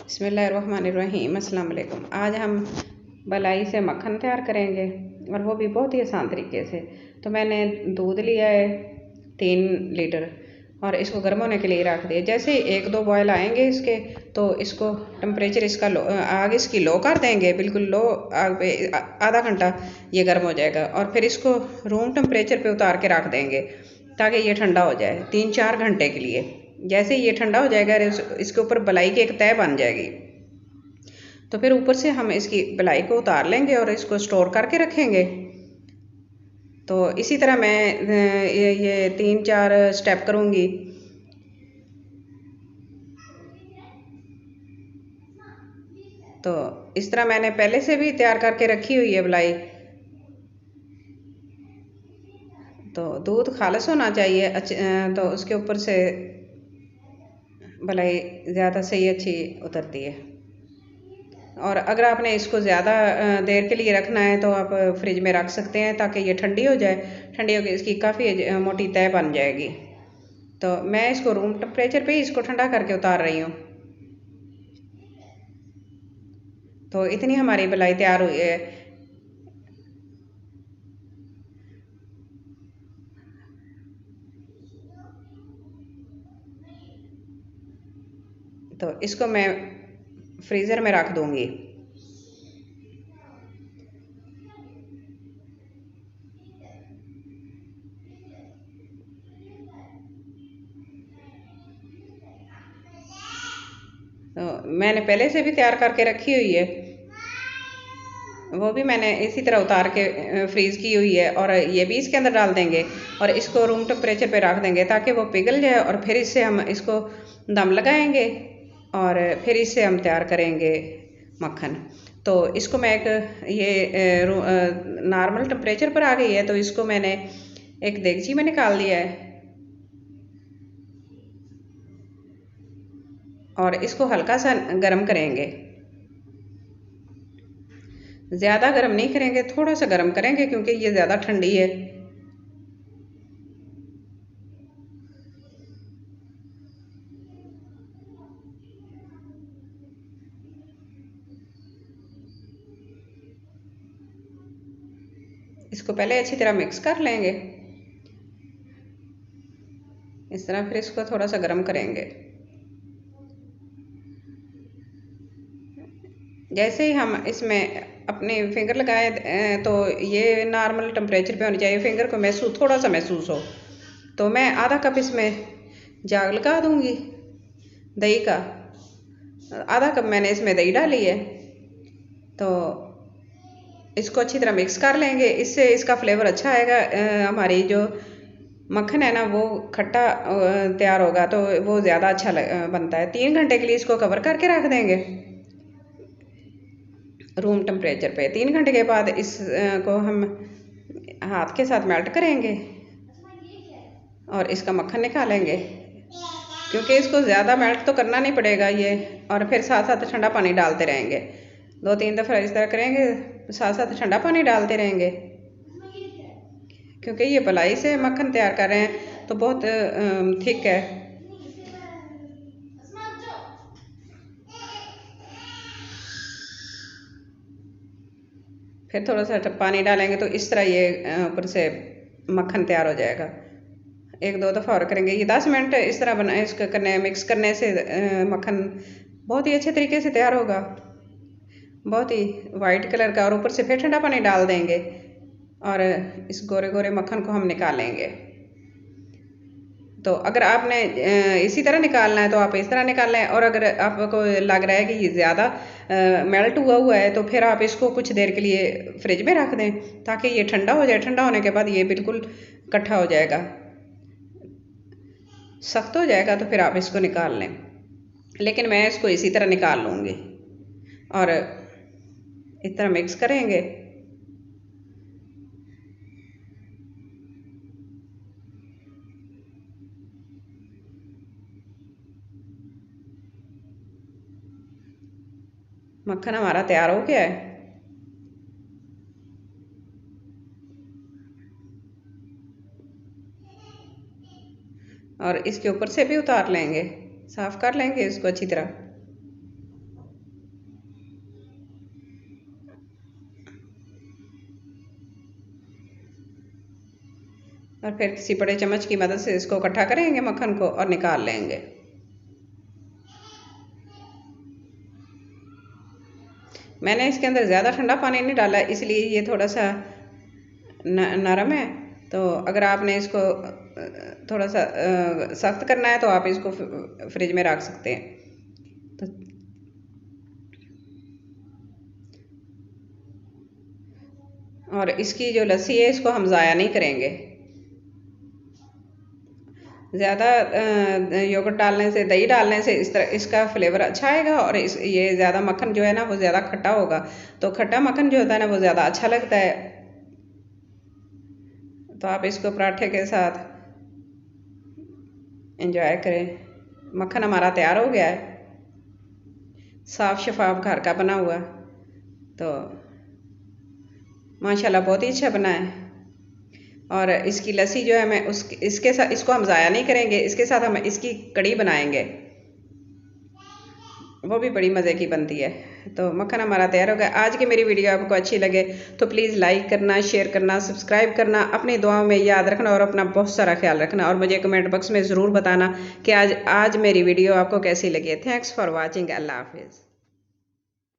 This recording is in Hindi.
बिस्मिल्लाहिर्रहमानिर्रहीम, अस्सलाम वालेकुम। आज हम मलाई से मक्खन तैयार करेंगे और वो भी बहुत ही आसान तरीके से। तो मैंने दूध लिया है 3 लीटर और इसको गर्म होने के लिए रख दिया। जैसे ही 1-2 बॉयल आएंगे इसके, तो इसको टेम्परेचर इसका आग इसकी लो कर देंगे, बिल्कुल लो आग पे। आधा घंटा ये गर्म हो जाएगा और फिर इसको रूम टेम्परेचर पे उतार के रख देंगे ताकि ये ठंडा हो जाए 3-4 घंटे के लिए। जैसे ही ये ठंडा हो जाएगा, इसके ऊपर बलाई की एक तह बन जाएगी। तो फिर ऊपर से हम इसकी बलाई को उतार लेंगे और इसको स्टोर करके रखेंगे। तो इसी तरह मैं ये 3-4 स्टेप करूँगी। तो इस तरह मैंने पहले से भी तैयार करके रखी हुई है बलाई। तो दूध खालिस होना चाहिए, तो उसके ऊपर से बलाई ज़्यादा सही अच्छी उतरती है। और अगर आपने इसको ज़्यादा देर के लिए रखना है तो आप फ्रिज में रख सकते हैं ताकि ये ठंडी हो जाए। ठंडी होकर इसकी काफ़ी मोटी तह बन जाएगी। तो मैं इसको रूम टेम्परेचर पे ही इसको ठंडा करके उतार रही हूँ। तो इतनी हमारी बलाई तैयार हुई है। तो इसको मैं फ्रीज़र में रख दूँगी। तो मैंने पहले से भी तैयार करके रखी हुई है, वो भी मैंने इसी तरह उतार के फ्रीज़ की हुई है। और ये भी इसके अंदर डाल देंगे और इसको रूम टेम्परेचर पे रख देंगे ताकि वो पिघल जाए। और फिर इससे हम इसको दम लगाएंगे और फिर इससे हम तैयार करेंगे मक्खन। तो इसको मैं ये नॉर्मल टेम्परेचर पर आ गई है, तो इसको मैंने एक देगची में निकाल दिया है और इसको हल्का सा गर्म करेंगे। ज़्यादा गर्म नहीं करेंगे, थोड़ा सा गर्म करेंगे क्योंकि ये ज़्यादा ठंडी है। इसको पहले अच्छी तरह मिक्स कर लेंगे इस तरह, फिर इसको थोड़ा सा गर्म करेंगे। जैसे ही हम इसमें अपने फिंगर लगाए तो ये नॉर्मल टेम्परेचर पे होनी चाहिए, फिंगर को थोड़ा सा महसूस हो। तो मैं आधा कप इसमें जाग लगा दूंगी दही का। आधा कप मैंने इसमें दही डाली है। तो इसको अच्छी तरह मिक्स कर लेंगे, इससे इसका फ्लेवर अच्छा आएगा। हमारी जो मक्खन है ना वो खट्टा तैयार होगा तो वो ज़्यादा अच्छा बनता है। 3 घंटे के लिए इसको कवर करके रख देंगे रूम टेम्परेचर पे। 3 घंटे के बाद को हम हाथ के साथ मेल्ट करेंगे और इसका मक्खन निकालेंगे, क्योंकि इसको ज़्यादा मेल्ट तो करना नहीं पड़ेगा ये। और फिर साथ साथ ठंडा पानी डालते रहेंगे, 2-3 दफ़ा इस तरह करेंगे, साथ साथ ठंडा पानी डालते रहेंगे। क्योंकि ये बलाई से मक्खन तैयार कर रहे हैं तो बहुत थिक है। फिर थोड़ा सा पानी डालेंगे तो इस तरह ये ऊपर से मक्खन तैयार हो जाएगा। 1-2 दफ़ा और करेंगे, ये 10 मिनट इस तरह मिक्स करने से मक्खन बहुत ही अच्छे तरीके से तैयार होगा, बहुत ही वाइट कलर का। और ऊपर से फिर ठंडा पानी डाल देंगे और इस गोरे गोरे मक्खन को हम निकालेंगे। तो अगर आपने इसी तरह निकालना है तो आप इस तरह निकाल लें, और अगर आपको लग रहा है कि ये ज़्यादा मेल्ट हुआ हुआ है तो फिर आप इसको कुछ देर के लिए फ्रिज में रख दें ताकि ये ठंडा हो जाए। ठंडा होने के बाद ये बिल्कुल इकट्ठा हो जाएगा, सख्त हो जाएगा, तो फिर आप इसको निकाल लें। लेकिन मैं इसको इसी तरह निकाल लूँगी और इस तरह मिक्स करेंगे। मक्खन हमारा तैयार हो गया है। और इसके ऊपर से भी उतार लेंगे, साफ़ कर लेंगे इसको अच्छी तरह। और फिर किसी बड़े चम्मच की मदद से इसको इकट्ठा करेंगे मक्खन को और निकाल लेंगे। मैंने इसके अंदर ज़्यादा ठंडा पानी नहीं डाला, इसलिए ये थोड़ा सा नरम है। तो अगर आपने इसको थोड़ा सा सख्त करना है तो आप इसको फ्रिज में रख सकते हैं। तो और इसकी जो लस्सी है इसको हम ज़ाया नहीं करेंगे। ज़्यादा योगर्ट डालने से, दही डालने से इस तरह इसका फ्लेवर अच्छा आएगा और ये ज़्यादा मक्खन जो है ना वो ज़्यादा खट्टा होगा। तो खट्टा मक्खन जो होता है ना वो ज़्यादा अच्छा लगता है। तो आप इसको पराठे के साथ एंजॉय करें। मक्खन हमारा तैयार हो गया है, साफ़ शफाफ घर का बना हुआ। तो माशाल्लाह बहुत ही अच्छा बना है। और इसकी लस्सी जो है मैं इसके साथ, इसको हम ज़ाया नहीं करेंगे, इसके साथ हम इसकी कड़ी बनाएंगे, वो भी बड़ी मज़े की बनती है। तो मक्खन हमारा तैयार हो गया। आज की मेरी वीडियो आपको अच्छी लगे तो प्लीज़ लाइक करना, शेयर करना, सब्सक्राइब करना, अपनी दुआओं में याद रखना और अपना बहुत सारा ख्याल रखना। और मुझे कमेंट बॉक्स में ज़रूर बताना कि आज मेरी वीडियो आपको कैसी लगी है। Thanks for watching. अल्लाह हाफिज़।